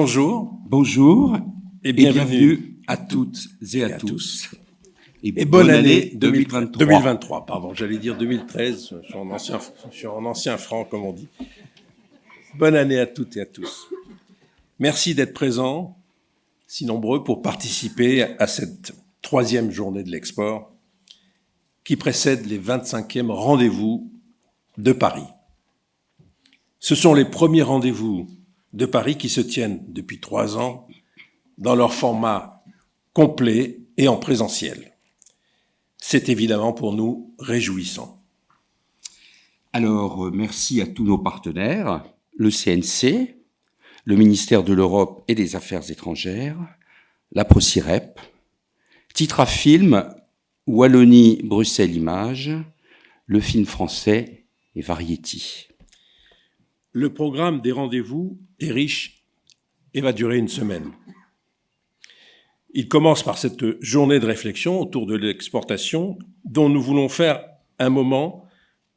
Bonjour. Bonjour et bienvenue à toutes et à tous. Et bonne année 2023. Pardon, j'allais dire 2013, je suis en ancien franc, comme on dit. Bonne année à toutes et à tous. Merci d'être présents, si nombreux, pour participer à cette 3e journée de l'export qui précède les 25e rendez-vous de Paris. Ce sont les premiers rendez-vous de Paris qui se tiennent depuis 3 ans dans leur format complet et en présentiel. C'est évidemment pour nous réjouissant. Alors, merci à tous nos partenaires, le CNC, le ministère de l'Europe et des Affaires étrangères, la Procirep, Titrafilm, Wallonie, Bruxelles Images, le film français et Variety. Le programme des rendez-vous est riche et va durer une semaine. Il commence par cette journée de réflexion autour de l'exportation dont nous voulons faire un moment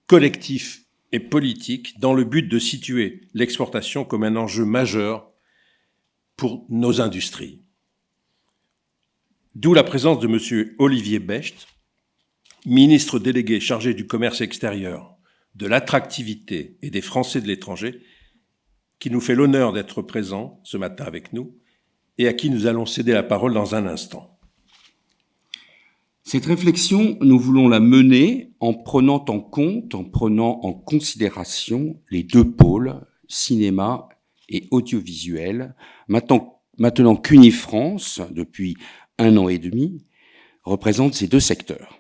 collectif et politique dans le but de situer l'exportation comme un enjeu majeur pour nos industries. D'où la présence de M. Olivier Becht, ministre délégué chargé du commerce extérieur, de l'attractivité et des Français de l'étranger, qui nous fait l'honneur d'être présent ce matin avec nous et à qui nous allons céder la parole dans un instant. Cette réflexion, nous voulons la mener en prenant en considération les deux pôles, cinéma et audiovisuel, maintenant qu'Unifrance, depuis 1 an et demi, représente ces deux secteurs.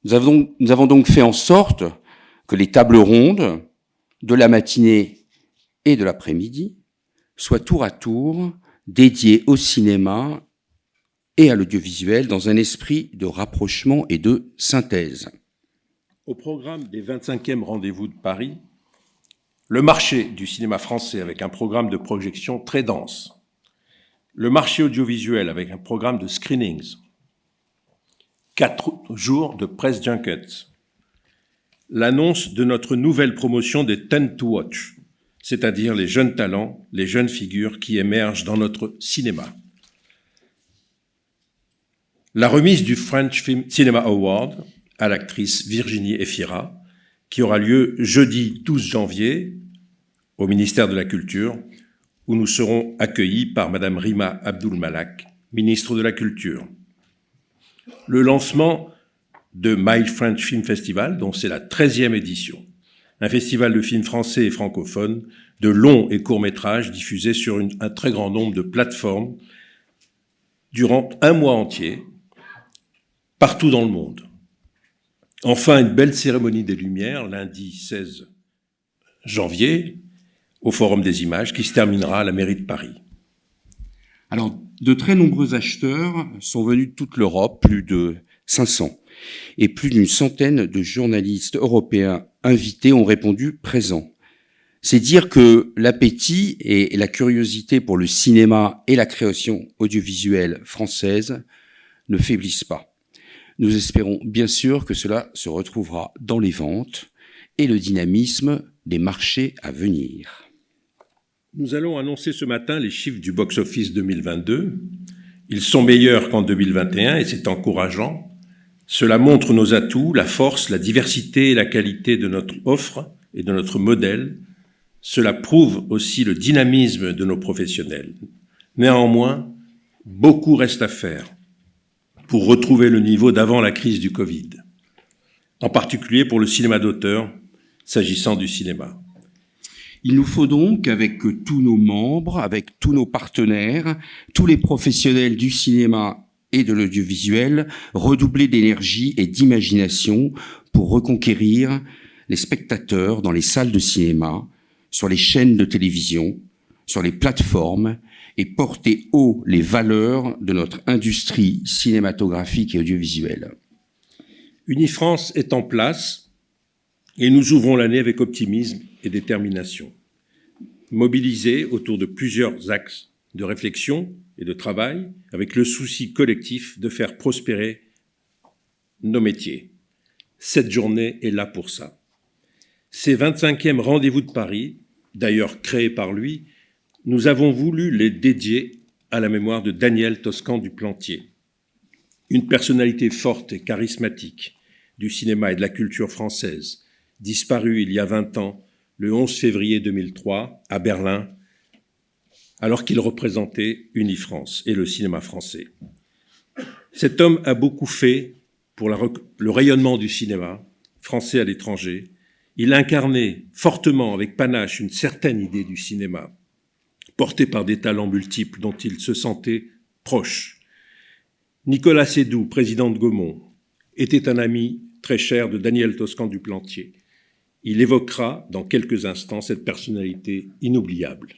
Nous avons donc fait en sorte que les tables rondes de la matinée et de l'après-midi soient tour à tour dédiées au cinéma et à l'audiovisuel dans un esprit de rapprochement et de synthèse. Au programme des 25e rendez-vous de Paris, le marché du cinéma français avec un programme de projection très dense, le marché audiovisuel avec un programme de screenings, 4 jours de press junkets, l'annonce de notre nouvelle promotion des Tend to Watch, c'est-à-dire les jeunes talents, les jeunes figures qui émergent dans notre cinéma. La remise du French Film Cinema Award à l'actrice Virginie Efira, qui aura lieu jeudi 12 janvier au ministère de la Culture, où nous serons accueillis par Madame Rima Abdul-Malak, ministre de la Culture. Le lancement de My French Film Festival, dont c'est la 13e édition, un festival de films français et francophones, de longs et courts métrages diffusés sur un très grand nombre de plateformes durant un mois entier, partout dans le monde. Enfin, une belle cérémonie des Lumières, lundi 16 janvier, au Forum des Images, qui se terminera à la mairie de Paris. Alors, de très nombreux acheteurs sont venus de toute l'Europe, plus de 500, et plus d'une centaine de journalistes européens invités ont répondu présents. C'est dire que l'appétit et la curiosité pour le cinéma et la création audiovisuelle française ne faiblissent pas. Nous espérons bien sûr que cela se retrouvera dans les ventes et le dynamisme des marchés à venir. Nous allons annoncer ce matin les chiffres du box-office 2022. Ils sont meilleurs qu'en 2021 et c'est encourageant. Cela montre nos atouts, la force, la diversité et la qualité de notre offre et de notre modèle. Cela prouve aussi le dynamisme de nos professionnels. Néanmoins, beaucoup reste à faire pour retrouver le niveau d'avant la crise du Covid, en particulier pour le cinéma d'auteur, s'agissant du cinéma. Il nous faut donc, avec tous nos membres, avec tous nos partenaires, tous les professionnels du cinéma et de l'audiovisuel, redoubler d'énergie et d'imagination pour reconquérir les spectateurs dans les salles de cinéma, sur les chaînes de télévision, sur les plateformes et porter haut les valeurs de notre industrie cinématographique et audiovisuelle. Unifrance est en place et nous ouvrons l'année avec optimisme et détermination. Mobilisés autour de plusieurs axes de réflexion et de travail, avec le souci collectif de faire prospérer nos métiers. Cette journée est là pour ça. Ces 25e rendez-vous de Paris, d'ailleurs créés par lui, Nous avons voulu les dédier à la mémoire de Daniel Toscan du Plantier, une personnalité forte et charismatique du cinéma et de la culture française, disparu il y a 20 ans, le 11 février 2003, à Berlin, alors qu'il représentait Unifrance et le cinéma français. Cet homme a beaucoup fait pour le rayonnement du cinéma français à l'étranger. Il incarnait fortement, avec panache, une certaine idée du cinéma, portée par des talents multiples dont il se sentait proche. Nicolas Seydoux, président de Gaumont, était un ami très cher de Daniel Toscan du Plantier. Il évoquera dans quelques instants cette personnalité inoubliable.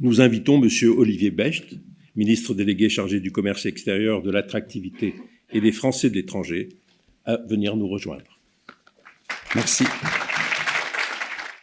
Nous invitons M. Olivier Becht, ministre délégué chargé du commerce extérieur, de l'attractivité et des Français de l'étranger, à venir nous rejoindre. Merci.